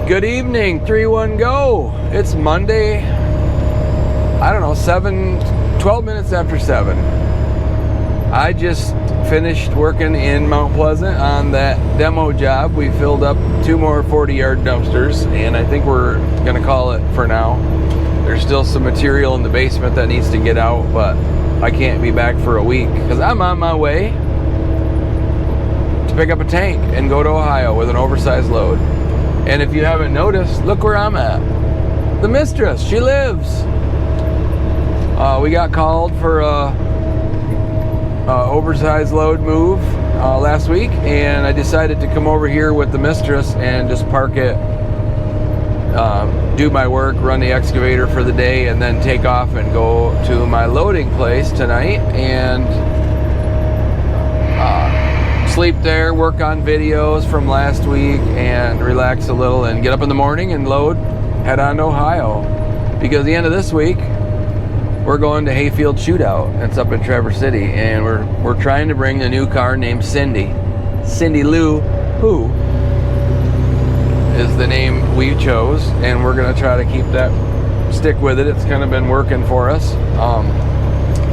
Good evening, 3-1 go. It's Monday, I don't know, 12 minutes after 7. I just finished working in Mount Pleasant on that demo job. We filled up 2 more 40-yard dumpsters, and I think we're gonna call it for now. There's still some material in the basement that needs to get out, but I can't be back for a week because I'm on my way to pick up a tank and go to Ohio with an oversized load. And if you haven't noticed, look where I'm at. The mistress, she lives. We got called for a oversized load move last week, and I decided to come over here with the mistress and just park it, do my work, run the excavator for the day, and then take off and go to my loading place tonight and sleep there, work on videos from last week, and relax a little, and get up in the morning and load, head on to Ohio. Because the end of this week, we're going to Hayfield Shootout. It's up in Traverse City, and we're trying to bring a new car named Cindy Lou, who is the name we chose, and we're gonna try to stick with it. It's kind of been working for us.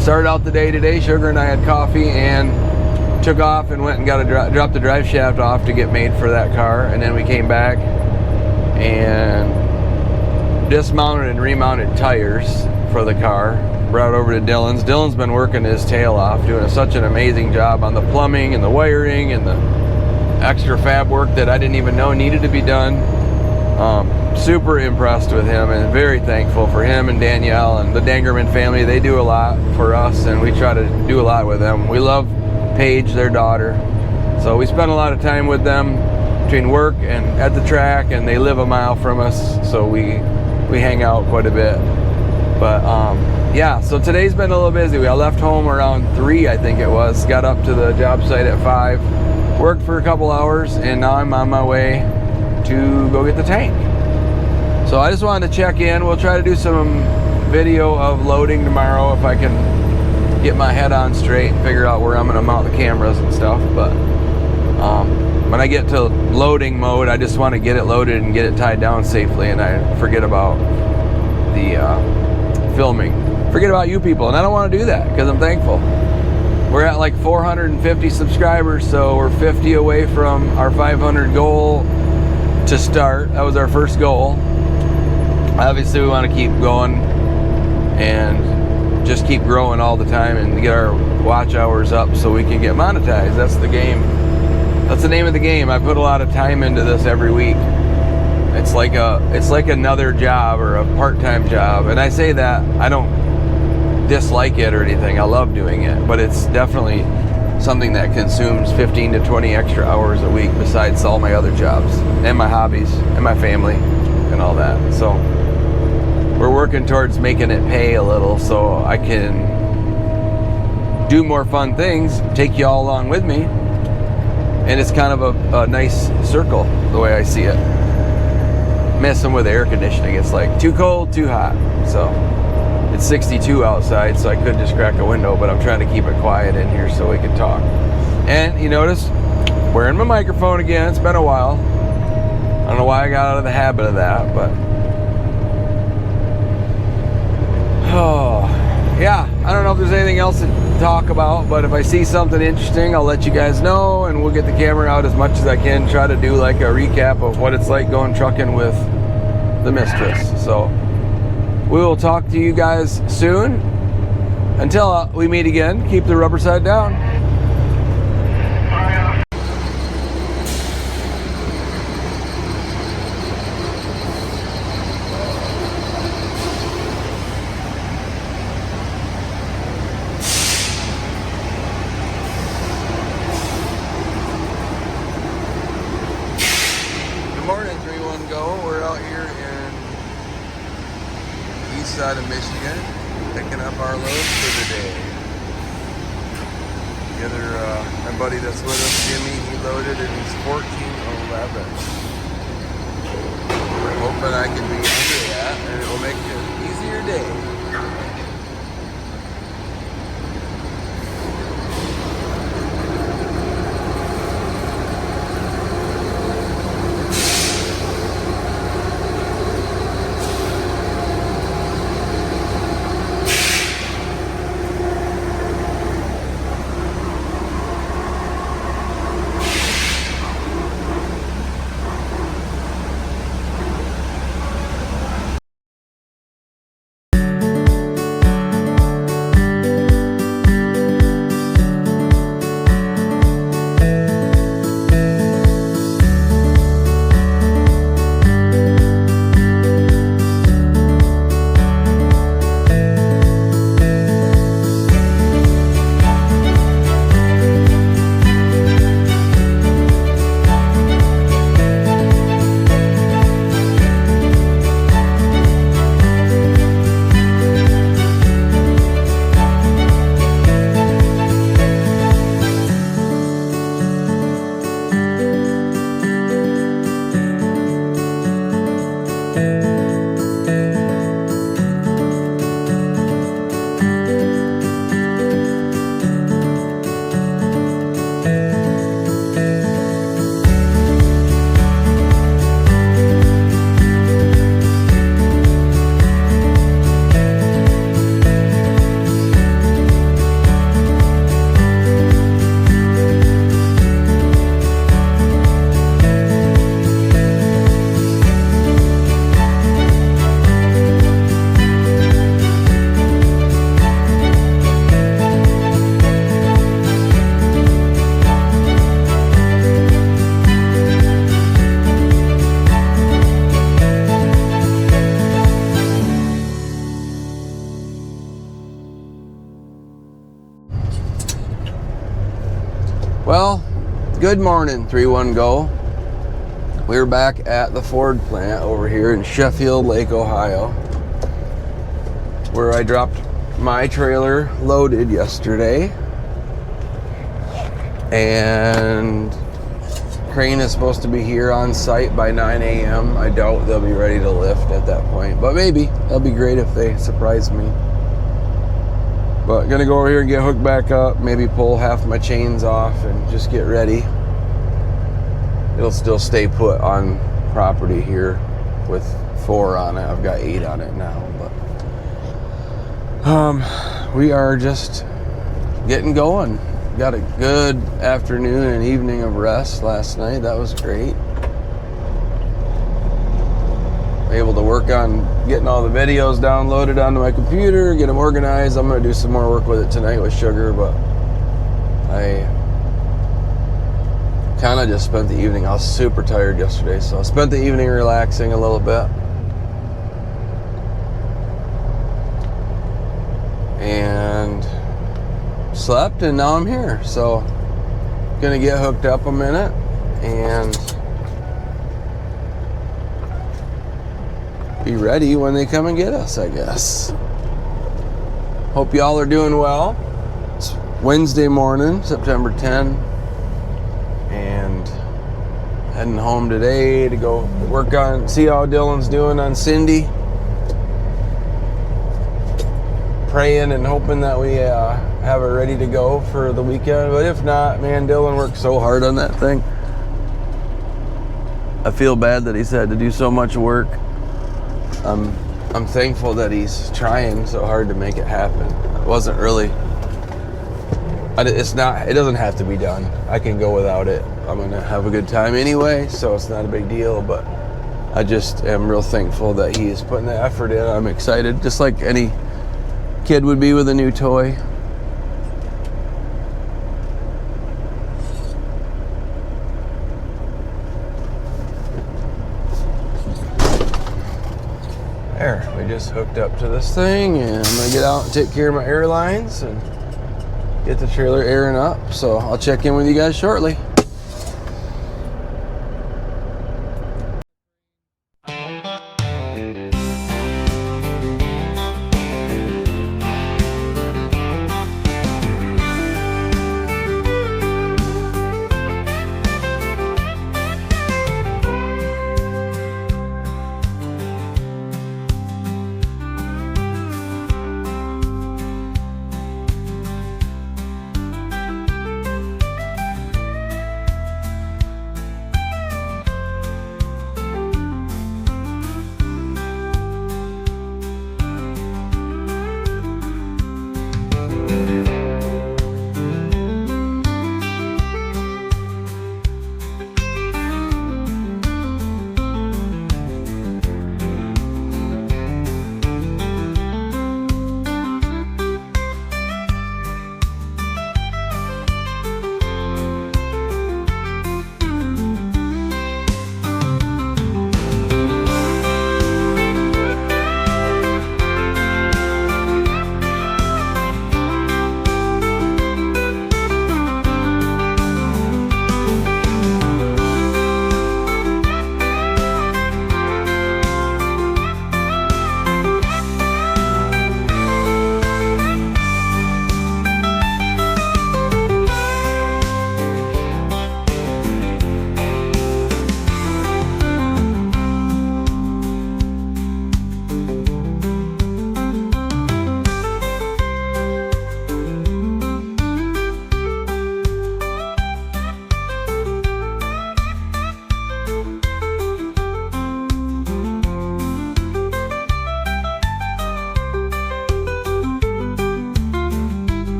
Started out the day today, Sugar and I had coffee and took off and went and dropped the drive shaft off to get made for that car, and then we came back and dismounted and remounted tires for the car, brought it over to Dylan's. Dylan's been working his tail off, doing such an amazing job on the plumbing and the wiring and the extra fab work that I didn't even know needed to be done. Super impressed with him and very thankful for him and Danielle and the Dangerman family. They do a lot for us, and we try to do a lot with them. We love Paige, their daughter, so we spend a lot of time with them between work and at the track, and they live a mile from us, so we hang out quite a bit. But yeah, so today's been a little busy. I left home around 3, I think it was, got up to the job site at 5, worked for a couple hours, and now I'm on my way to go get the tank. So I just wanted to check in. We'll try to do some video of loading tomorrow if I can get my head on straight and figure out where I'm going to mount the cameras and stuff. But when I get to loading mode, I just want to get it loaded and get it tied down safely, and I forget about the filming. Forget about you people, and I don't want to do that because I'm thankful. We're at like 450 subscribers, so we're 50 away from our 500 goal to start. That was our first goal. Obviously, we want to keep going and just keep growing all the time and get our watch hours up so we can get monetized. That's the game. That's the name of the game. I put a lot of time into this every week. It's like another job or a part-time job, and I say that I don't dislike it or anything. I love doing it, but it's definitely something that consumes 15 to 20 extra hours a week besides all my other jobs and my hobbies and my family and all that. So we're working towards making it pay a little so I can do more fun things, take you all along with me, and it's kind of a nice circle the way I see it. Messing with air conditioning, it's like too cold, too hot. So it's 62 outside, so I could just crack a window, but I'm trying to keep it quiet in here so we can talk. And you notice, wearing my microphone again. It's been a while. I don't know why I got out of the habit of that, but oh, yeah, I don't know if there's anything else to talk about, but if I see something interesting, I'll let you guys know, and we'll get the camera out as much as I can, try to do like a recap of what it's like going trucking with the mistress. So we will talk to you guys soon. Until we meet again, keep the rubber side down. east side of Michigan, picking up our load for the day. The other, my buddy that's with us, Jimmy, he loaded and he's 1411. We're hoping I can be under that and it will make it an easier day. Well, good morning, 3-1 Go. We're back at the Ford plant over here in Sheffield Lake, Ohio, where I dropped my trailer loaded yesterday. And crane is supposed to be here on site by 9 a.m. I doubt they'll be ready to lift at that point, but maybe. That'll be great if they surprise me. But gonna go over here and get hooked back up, maybe pull half my chains off and just get ready. It'll still stay put on property here with 4 on it. I've got 8 on it now, but we are just getting going. Got a good afternoon and evening of rest last night. That was great. Able to work on getting all the videos downloaded onto my computer, get them organized. I'm going to do some more work with it tonight with Sugar, but I kind of just spent the evening. I was super tired yesterday, so I spent the evening relaxing a little bit. And slept, and now I'm here. So going to get hooked up a minute and be ready when they come and get us, I guess. Hope y'all are doing well. It's Wednesday morning, September 10, and heading home today to go work on, see how Dylan's doing on Cindy. Praying and hoping that we have it ready to go for the weekend, but if not, man, Dylan worked so hard on that thing. I feel bad that he's had to do so much work. I'm thankful that he's trying so hard to make it happen. It wasn't really, it doesn't have to be done. I can go without it. I'm gonna have a good time anyway, so it's not a big deal, but I just am real thankful that he's putting the effort in. I'm excited, just like any kid would be with a new toy. There, we just hooked up to this thing, and I'm gonna get out and take care of my air lines and get the trailer airing up. So I'll check in with you guys shortly.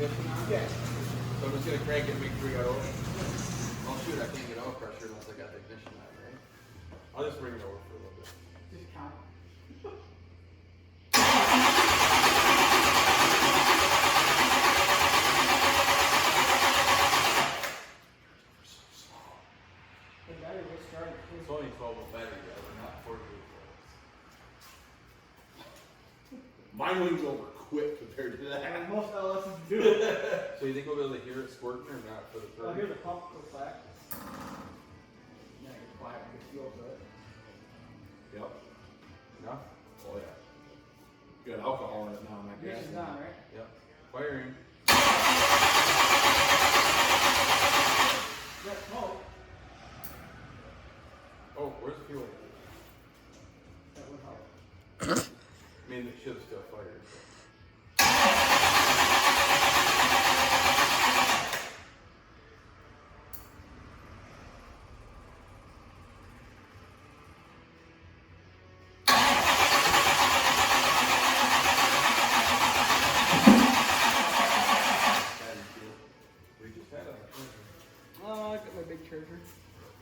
ignition on? Yeah. So I'm just gonna crank it and make sure we got oil. Oh shoot, I can't get oil pressure unless I got the ignition on, right? I'll just bring it over for a little bit. Just count. The battery was started. It's only 12 volt battery, we're not 40 volt. Mine wings over quick compared to that. And most LSs do. So you think we'll be able to hear it squirting or not for the I'll third? hear the pump go back. Yeah, it's quiet. I can feel it. Yep. Enough? Oh yeah. You got alcohol in it now, I guess. Ignition's on, right? Yep. Firing. Got smoke. Oh, where's the fuel? That would help. I mean, it should still fire. We just had a. Oh, I got my big charger.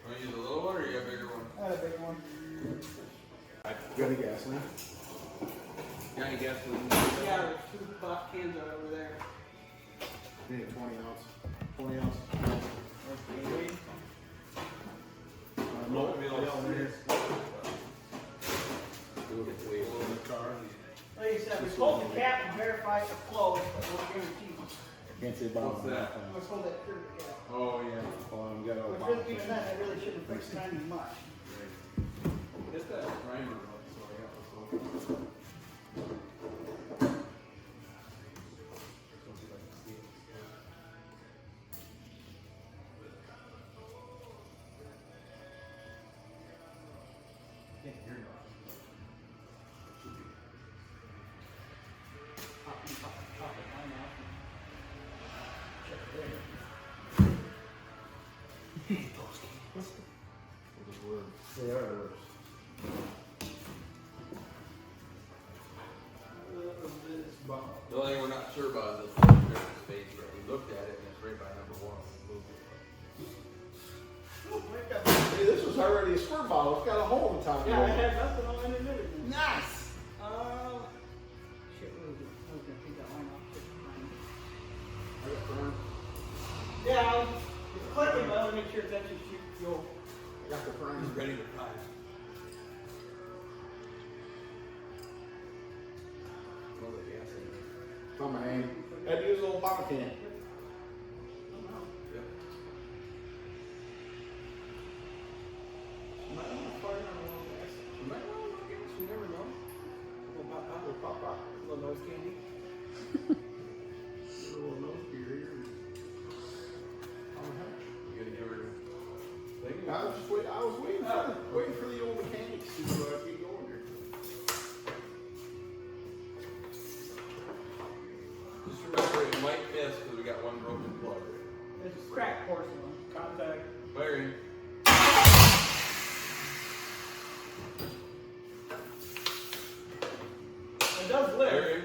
Want to use a little one or you got a bigger one? I had a big one. Got any gasoline? Got any gasoline? Yeah, there's 2 box cans out over there. Need a 20 ounce. 20 ounce. Okay. No, over here. Do it way over the car. Like you said, we pulled the cap and verified the flow, but we're guaranteed. Can't say about What's that? I was told that through the cap. Oh, yeah. We got But really, even then, I really shouldn't have fixed 90 much. Hit that primer up, so I got this one. Can't hear nothing. Top it line off. Check it there. They are worse. The only thing we're not sure about is the filter space yet. We looked at it and it's right by number 1. Hey, this was already a squirt bottle. It's got a hole in the top. Yeah, I had nothing on it and everything. Nice. Shit, what was it? I was gonna take that line off. I got burned. Yeah, it's clicking, but I want to make sure it's actually shoot fuel. I got the He's frame. ready to fly. Smell the gas in it. It's on my hand. I had to use a little bottle can. Yep. You might want to fire on a little gas. You might want to look at this, you never know. Little pop pop. Little pop pop. Little nose candy. A little nose beer. You gotta give her thing. I was waiting for the old mechanics to keep going here. Just remember, it might miss because we got one broken plug. It's cracked porcelain. Contact. Firing. It does live. Firing.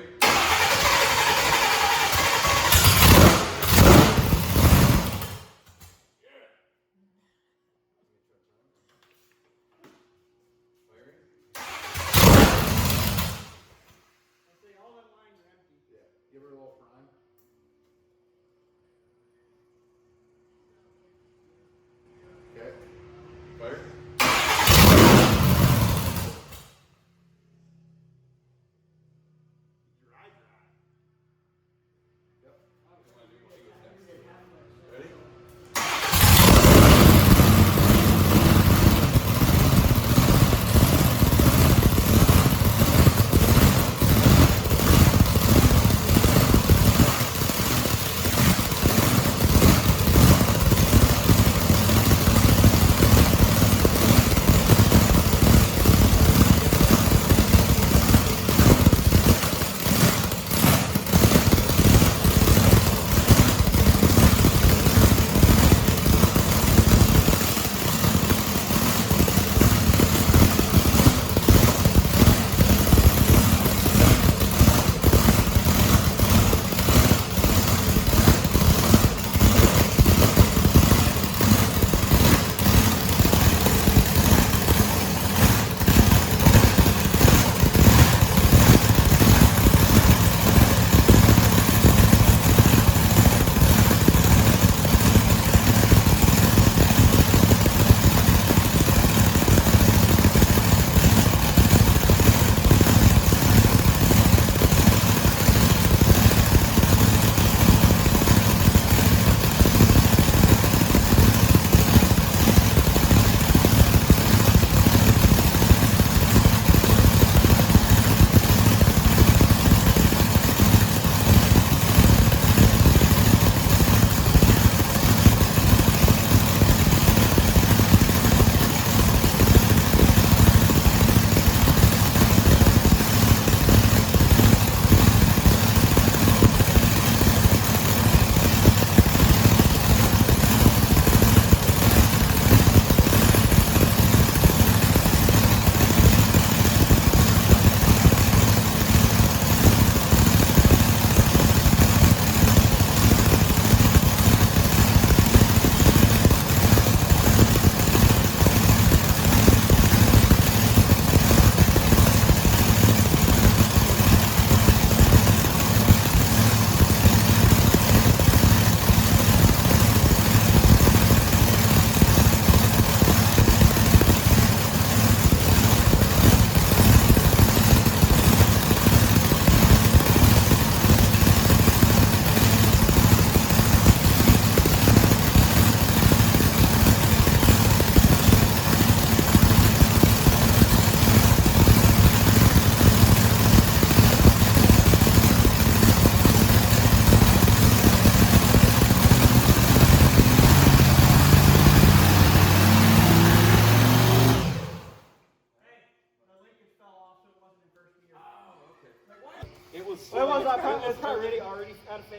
Give her a little prime.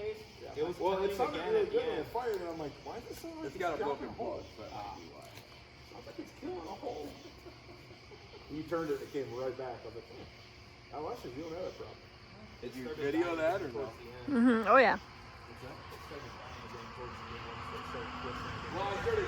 days. Yeah. It was Well, turning it sounded again really at the good on end. the fire, and I'm like, why does it sound like It's got a broken dropping a hole? pulse, that might be why. Sounds like it's killing a hole. You turned it and it came right back. I was like, oh, well, actually, you don't have that problem. Did you video that or no? Oh yeah. Well, I started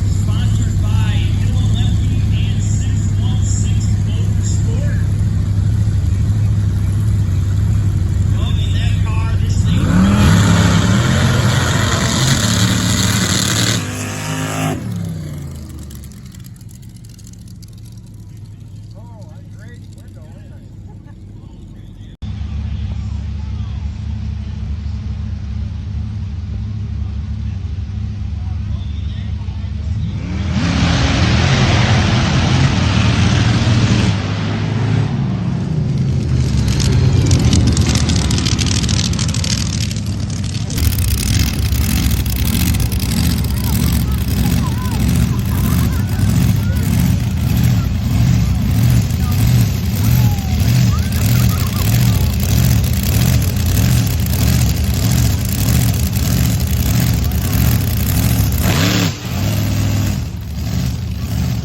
Sponsored by Hill Lefty and 616 Motorsport. Look at that car, this thing.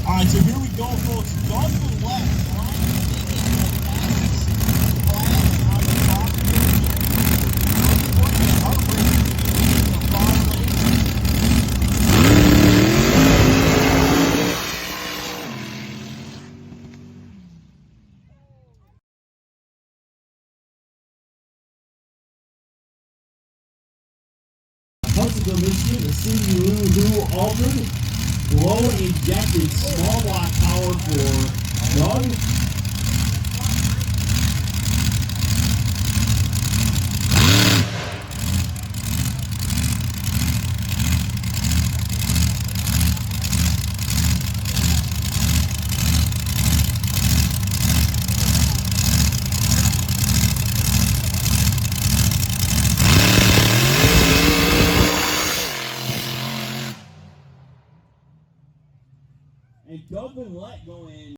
All right, so here we go, folks. Dog to the left. Trying to make it the fastest class on the top here. Unfortunately, heartbreaking in the far lane. Huntsville, Michigan, the Subaru Alton blow injected small block power for Doug. And Doug and let go in.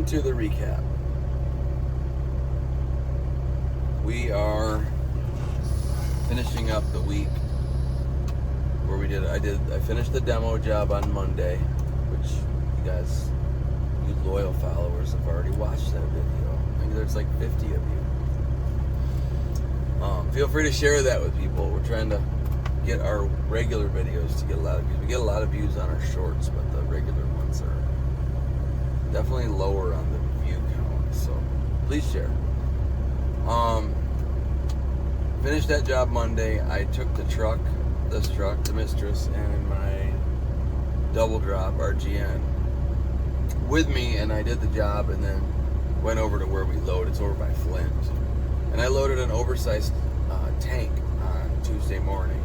to the recap. We are finishing up the week where I finished the demo job on Monday, which you guys, you loyal followers, have already watched that video. I think there's like 50 of you. Feel free to share that with people. We're trying to get our regular videos to get a lot of views. We get a lot of views on our shorts, but the regular ones are definitely lower on the view count. So please share. Finished that job Monday. I took the truck, the Mistress, and my double drop RGN with me, and I did the job, and then went over to where we load. It's over by Flint, and I loaded an oversized tank on Tuesday morning.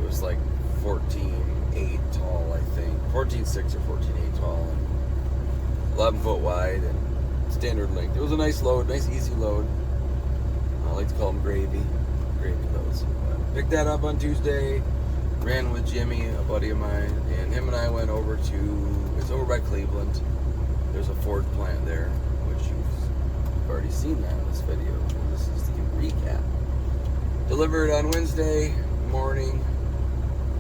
It was like 14.8 tall, I think, 14.6 or 14.8 tall, and 11 foot wide, and standard length. It was a nice load, nice easy load. I like to call them gravy loads. Picked that up on Tuesday, ran with Jimmy, a buddy of mine, and him and I went over it's over by Cleveland. There's a Ford plant there, which you've already seen that in this video. This is the recap. Delivered on Wednesday morning.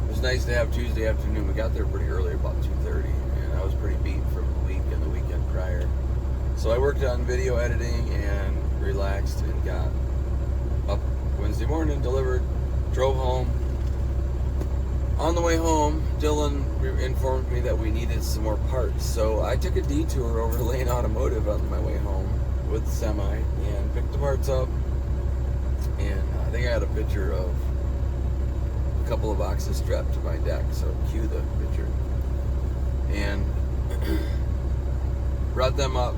It was nice to have Tuesday afternoon. We got there pretty early, about 2:30, and I was pretty beat from the week and the weekend prior. So I worked on video editing and relaxed and got up Wednesday morning, delivered, drove home. On the way home, Dylan informed me that we needed some more parts. So I took a detour over to Lane Automotive on my way home with the semi and picked the parts up. And I think I had a picture of a couple of boxes strapped to my deck, so cue the picture. And brought them up.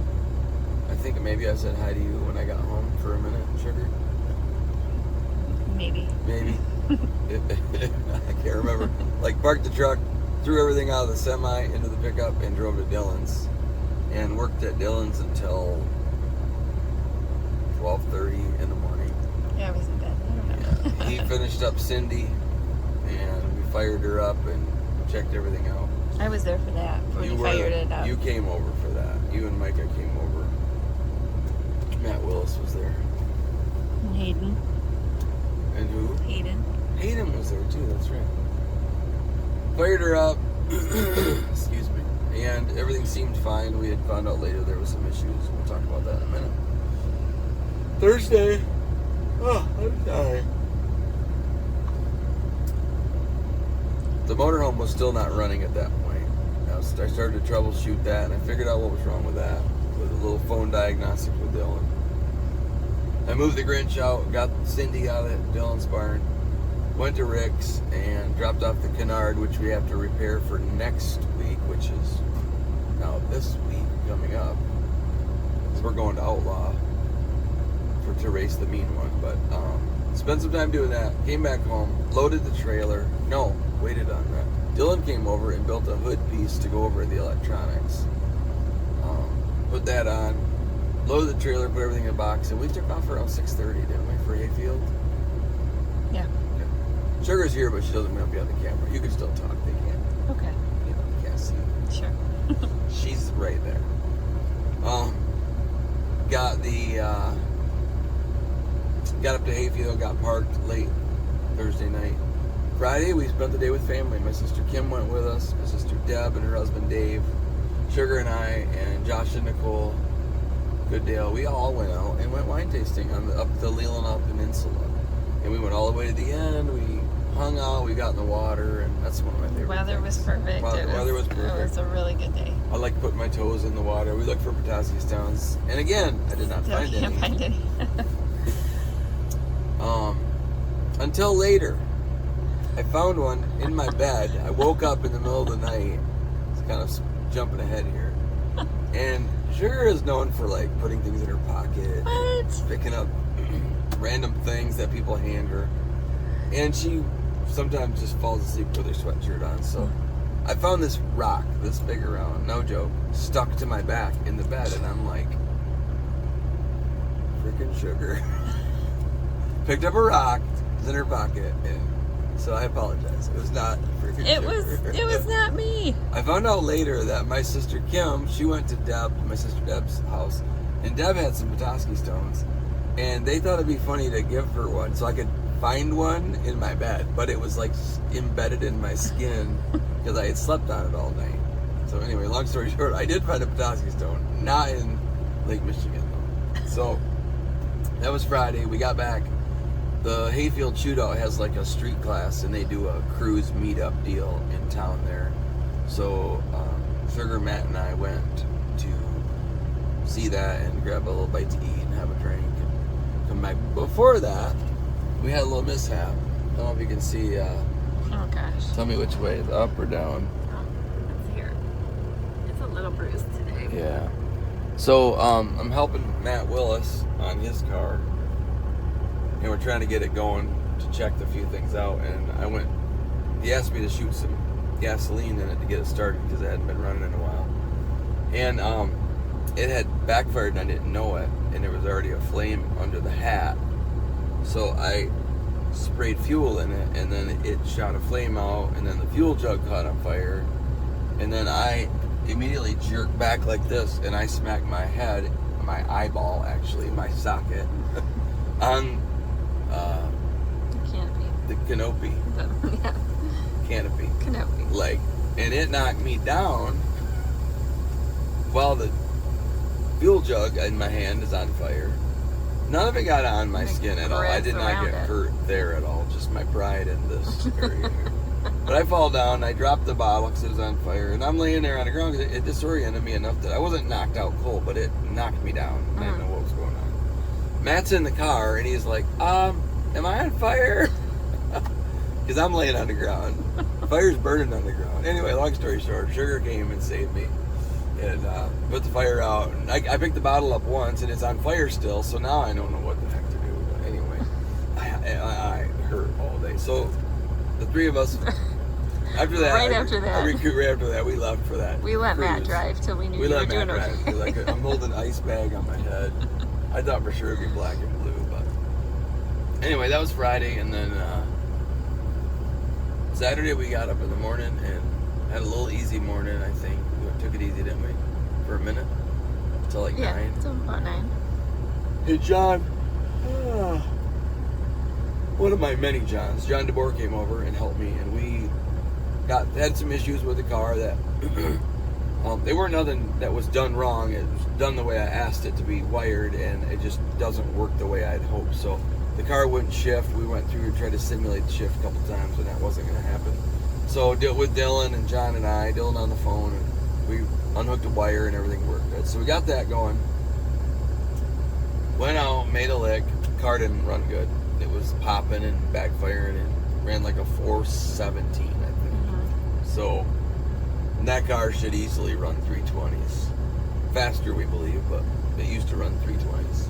I think maybe I said hi to you when I got home for a minute, Sugar. Maybe. I can't remember. Like, parked the truck, threw everything out of the semi into the pickup, and drove to Dylan's. And worked at Dylan's until 12:30 in the morning. Yeah, I was in bed. I don't know. Yeah. He finished up Cindy, and we fired her up and checked everything out. I was there for that, when you fired it up. You came over for that. You and Micah came over. Matt Willis was there. And Hayden. And who? Hayden. Hayden was there too, that's right. Fired her up. Excuse me. And everything seemed fine. We had found out later there was some issues. We'll talk about that in a minute. Thursday. Oh, I'm dying. The motorhome was still not running at that point. I started to troubleshoot that, and I figured out what was wrong with that with a little phone diagnostic with Dylan. I moved the Grinch out, got Cindy out of Dylan's barn, went to Rick's, and dropped off the Canard, which we have to repair for next week, which is now this week coming up, because we're going to Outlaw to race the mean one. But spent some time doing that, came back home, loaded the trailer. No, waited on that. Dylan came over and built a hood piece to go over the electronics. Put that on, loaded the trailer, put everything in a box, and we took off around 6:30, didn't we, for Hayfield? Yeah. Okay. Sugar's here, but she doesn't want to be on the camera. You can still talk, they can't. Okay. You know, you can't see. Sure. She's right there. Got up to Hayfield, got parked late Thursday night. Friday, we spent the day with family. My sister Kim went with us, my sister Deb and her husband Dave, Sugar and I, and Josh and Nicole Goodale. We all went out and went wine tasting up the Leelanau Peninsula. And we went all the way to the end. We hung out, we got in the water, and that's one of my favorite Weather things. was perfect. Weather was perfect. It was a really good day. I like putting my toes in the water. We looked for potassium stones. And again, I did not Still find can't any. find any. Until later. I found one in my bed. I woke up in the middle of the night. It's kind of jumping ahead here. And Sugar is known for like putting things in her pocket. What? Picking up random things that people hand her. And she sometimes just falls asleep with her sweatshirt on. So I found this rock, this big around, no joke, stuck to my back in the bed. And I'm like, freaking Sugar. Picked up a rock, it's in her pocket, and So I apologize. It was not freaking It was not me. I found out later that my sister Kim, she went to my sister Deb's house, and Deb had some Petoskey stones, and they thought it'd be funny to give her one so I could find one in my bed, but it was like embedded in my skin because I had slept on it all night. So anyway, long story short, I did find a Petoskey stone, not in Lake Michigan though. So that was Friday. We got back. The Hayfield Shootout has like a street class, and they do a cruise meetup deal in town there. So Sugar, Matt, and I went to see that and grab a little bite to eat and have a drink and come back. Before that, we had a little mishap. I don't know if you can see. Oh gosh. Tell me which way, the up or down? It's here. It's a little bruised today. Yeah. So I'm helping Matt Willis on his car, and we're trying to get it going to check a few things out. And he asked me to shoot some gasoline in it to get it started because it hadn't been running in a while. And it had backfired and I didn't know it, and there was already a flame under the hat. So I sprayed fuel in it, and then it shot a flame out, and then the fuel jug caught on fire, and then I immediately jerked back like this, and I smacked my head, my eyeball actually, my socket, on the canopy. Yeah. Canopy. Canopy. Like, and it knocked me down while the fuel jug in my hand is on fire. None of it got on my skin at all. I did not get hurt there at all. Just my pride in this area here. But I fall down, I dropped the bottle because it was on fire, and I'm laying there on the ground because it disoriented me enough that I wasn't knocked out cold, but it knocked me down. I didn't know what was going on. Matt's in the car, and he's like, am I on fire? Because I'm laying on the ground. Fire's burning on the ground. Anyway, long story short, Sugar came and saved me and put the fire out. And I picked the bottle up once, and it's on fire still, so now I don't know what the heck to do. But anyway, I hurt all day. So the three of us, after that, Right after that, we left for that. We let Matt cruise. drive till we knew We you were let doing Matt drive. okay. Like, I'm holding an ice bag on my head. I thought for sure it'd be black and blue, but anyway, that was Friday, and then Saturday we got up in the morning and had a little easy morning. I think we took it easy, didn't we? For a minute, till like 9. So about 9. Hey John, one of my many Johns, John DeBoer, came over and helped me, and we had some issues with the car that they weren't nothing that was done wrong. It was done the way I asked it to be wired, and it just doesn't work the way I'd hoped. So the car wouldn't shift. We went through and tried to simulate the shift a couple times, and that wasn't going to happen. So with Dylan and John and Dylan on the phone, and we unhooked a wire and everything worked good. So we got that going. Went out, made a lick. Car didn't run good. It was popping and backfiring, and ran like a 417, I think. So that car should easily run 320s. Faster, we believe, but it used to run 320s.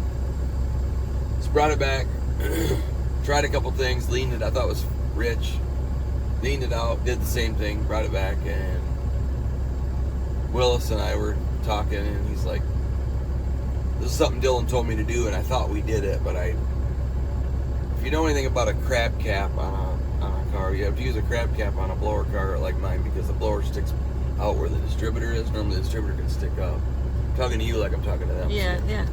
So brought it back, tried a couple things, leaned it, I thought it was rich. Leaned it out, did the same thing, brought it back, and Willis and I were talking, and he's like, this is something Dylan told me to do, and I thought we did it, but if you know anything about a crab cap on a car, you have to use a crab cap on a blower car like mine, because the blower sticks out where the distributor is. Normally the distributor can stick up. I'm talking to you like I'm talking to them. Yeah, yeah.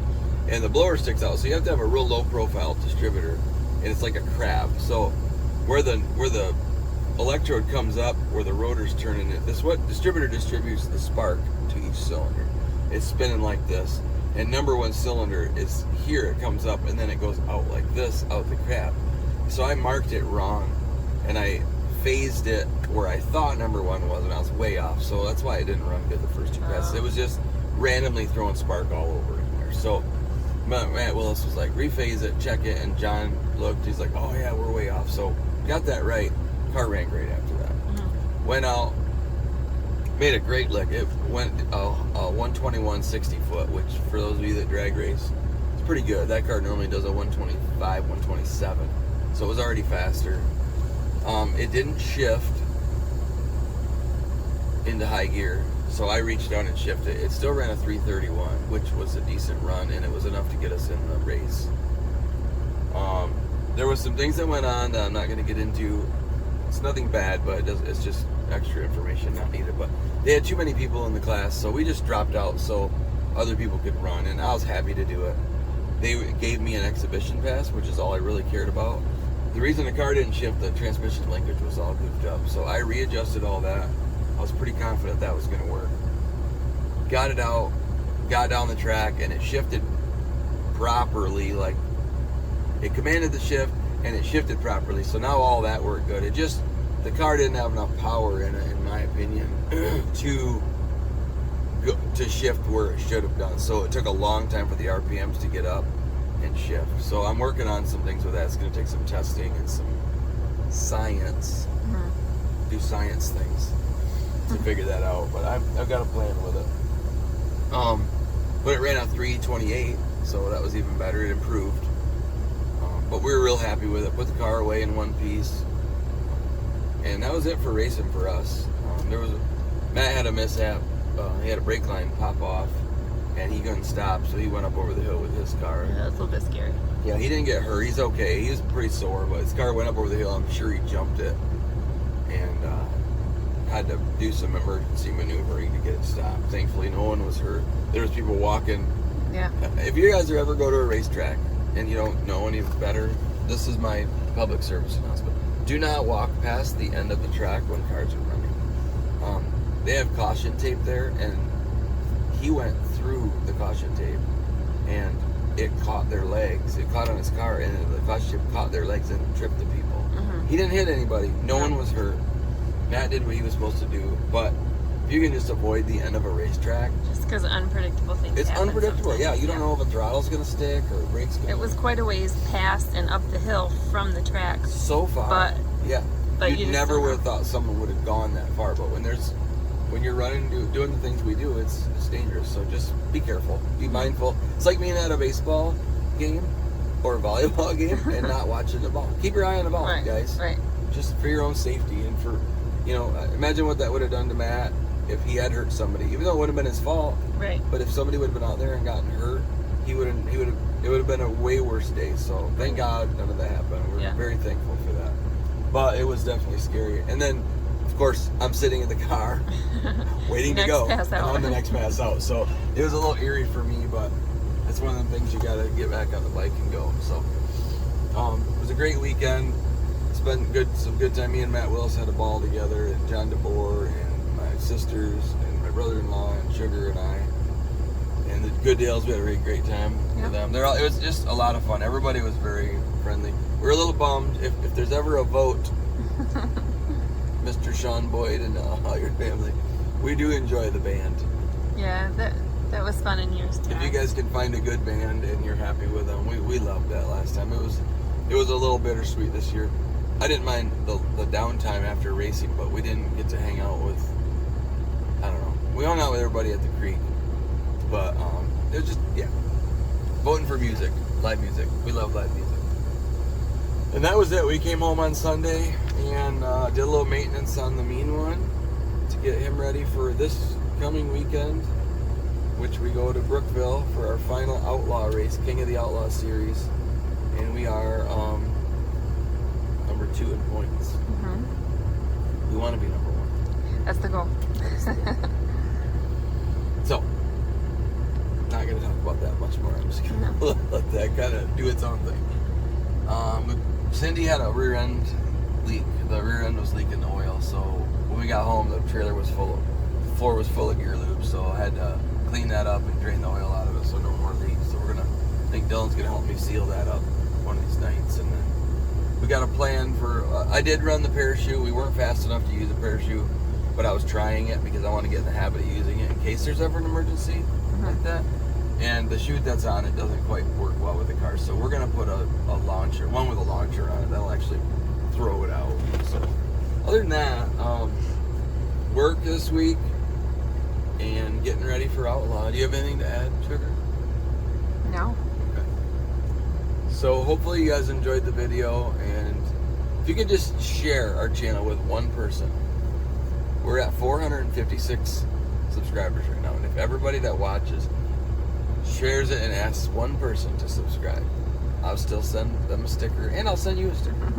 And the blower sticks out, so you have to have a real low profile distributor, and it's like a crab. So where the electrode comes up, where the rotor's turning it, this what distributor distributes the spark to each cylinder. It's spinning like this, and number one cylinder is here. It comes up and then it goes out like this, out the crab. So I marked it wrong, and I phased it where I thought number one was, and I was way off. So that's why it didn't run good the first two passes. It was just randomly throwing spark all over in there. So Matt Willis was like, rephase it, check it, and John looked, he's like, oh yeah, we're way off. So got that right. Car ran great after that. Went out, made a great lick. It went 121 60-foot, which for those of you that drag race, it's pretty good. That car normally does a 125, 127, so it was already faster. It didn't shift into high gear, so I reached down and shifted. It still ran a 331, which was a decent run, and it was enough to get us in the race. There was some things that went on that I'm not going to get into It's nothing bad, but it's just extra information not needed. But they had too many people in the class, so we just dropped out so other people could run, and I was happy to do it. They gave me an exhibition pass, which is all I really cared about. The reason the car didn't shift, the transmission linkage was all goofed up, so I readjusted all that. I was pretty confident that was going to work. Got it out, got down the track, and it shifted properly. Like, it commanded the shift, and it shifted properly. So now all that worked good. It just, the car didn't have enough power in it, in my opinion, to shift where it should have done. So it took a long time for the RPMs to get up and shift. So I'm working on some things with that. It's going to take some testing and some science, do science things to figure that out. But I've got a plan with it. But it ran out 328, so that was even better. It improved. But we were real happy with it. Put the car away in one piece, and that was it for racing for us. Matt had a mishap. He had a brake line pop off, and he couldn't stop, so he went up over the hill with his car. Yeah, that's a little bit scary. Yeah, he didn't get hurt. He's okay. He was pretty sore, but his car went up over the hill. I'm sure he jumped it, and had to do some emergency maneuvering to get it stopped. Thankfully, no one was hurt. There was people walking. Yeah. If you guys ever go to a racetrack and you don't know any better, this is my public service announcement. Do not walk past the end of the track when cars are running. They have caution tape there, and he went through the caution tape, and it caught their legs. It caught on his car, and the caution tape caught their legs and tripped the people. He didn't hit anybody. No one was hurt. Matt did what he was supposed to do, but if you can just avoid the end of a racetrack. Just because unpredictable things It's happen unpredictable. sometimes. Yeah, you don't know if a throttle's going to stick or a brake's going to. It was quite a ways past and up the hill from the track. So far. But yeah. but you you just never don't would know. have thought someone would have gone that far, but when you're running, doing the things we do, it's dangerous. So just be careful, be mindful. It's like being at a baseball game or a volleyball game and not watching the ball. Keep your eye on the ball, Right, guys. right. Just for your own safety and for, imagine what that would have done to Matt if he had hurt somebody. Even though it would have been his fault, Right. but if somebody would have been out there and gotten hurt, it would have been a way worse day. So thank God none of that happened. We're very thankful for that. But it was definitely scary. And then, of course, I'm sitting in the car waiting to Next go. pass out. And I'm the next pass out. So it was a little eerie for me, but it's one of the things you got to get back on the bike and go. So it was a great weekend. Spent some good time. Me and Matt Willis had a ball together, and John DeBoer and my sisters and my brother-in-law and Sugar and I. And the Good Dales, we had a really great time with them. It was just a lot of fun. Everybody was very friendly. We were a little bummed if there's ever a vote, Mr. Sean Boyd and all your family. We do enjoy the band. Yeah, that was fun in years past. If you guys can find a good band and you're happy with them, we loved that last time. It was a little bittersweet this year. I didn't mind the downtime after racing, but we didn't get to hang out with, I don't know. We hung out with everybody at the creek, but it was just, voting for music, live music. We love live music. And that was it. We came home on Sunday and did a little maintenance on the mean one to get him ready for this coming weekend, which we go to Brookville for our final Outlaw race, King of the Outlaw series. And we are number 2 in points. We want to be number 1. That's the goal. So, not going to talk about that much more. I'm just going to let that kind of do its own thing. Cindy had a rear end leak. The rear end was leaking oil, so when we got home, the floor was full of gear lube, so I had to clean that up and drain the oil out of it so no more leaks. So I think Dylan's going to help me seal that up one of these nights. And then we got a plan for, I did run the parachute. We weren't fast enough to use the parachute, but I was trying it because I want to get in the habit of using it in case there's ever an emergency like that. And the chute that's on it doesn't quite work well with the car, so we're going to put a launcher, one with a launcher on it, that'll actually throw it out. So other than that, work this week and getting ready for Outlaw. Do you have anything to add, Sugar? No. Okay. So hopefully you guys enjoyed the video, and if you could just share our channel with one person. We're at 456 subscribers right now, and if everybody that watches shares it and asks one person to subscribe, I'll still send them a sticker, and I'll send you a sticker.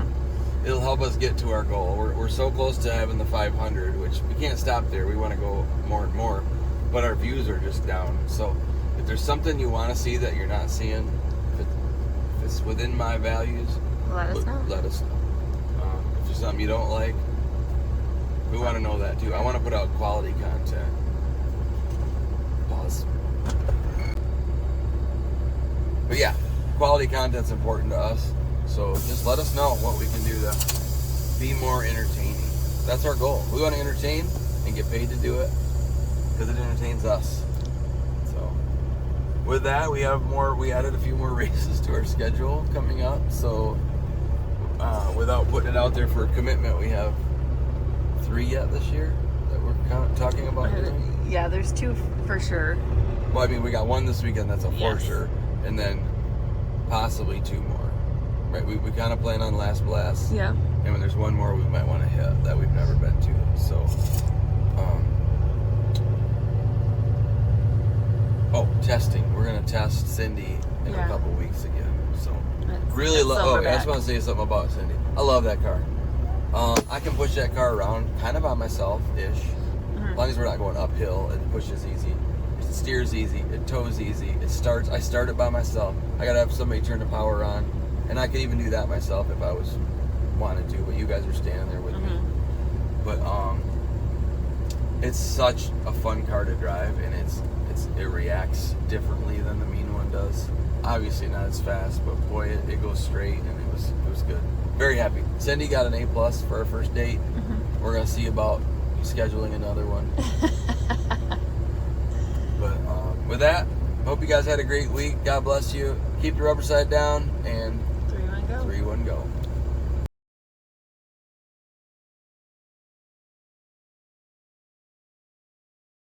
it'll help us get to our goal. We're so close to having the 500, which we can't stop there. We want to go more and more, but our views are just down. So if there's something you want to see that you're not seeing, if it's within my values, Let us know. let us know. If there's something you don't like, we want to know that too. I want to put out quality content. Pause. But yeah, quality content's important to us. So just let us know what we can do to be more entertaining. That's our goal. We want to entertain and get paid to do it because it entertains us. So with that, we added a few more races to our schedule coming up. So without putting it out there for a commitment, we have 3 yet this year that we're talking about doing. Yeah, there's 2 for sure. Well, I mean, we got 1 this weekend, that's a for Yes. sure, and then possibly 2 more. Right? We kind of plan on Last Blast. Yeah. And when there's 1 more we might want to hit that we've never been to. So, testing. We're gonna test Cindy in a couple weeks again. So, really love. Oh, I just want to say something about Cindy. I love that car. I can push that car around kind of by myself-ish. As long as we're not going uphill, it pushes easy. It steers easy. It tows easy. It starts. I start it by myself. I gotta have somebody turn the power on, and I could even do that myself if I wanted to. But you guys are standing there with me. But it's such a fun car to drive, and it reacts differently than the mean one does. Obviously not as fast, but boy, it goes straight, and it was good. Very happy. Cindy got an A+ for our first date. We're gonna see about scheduling another one. But with that, hope you guys had a great week. God bless you. Keep the rubber side down, and 3-1 go. 3-1 go.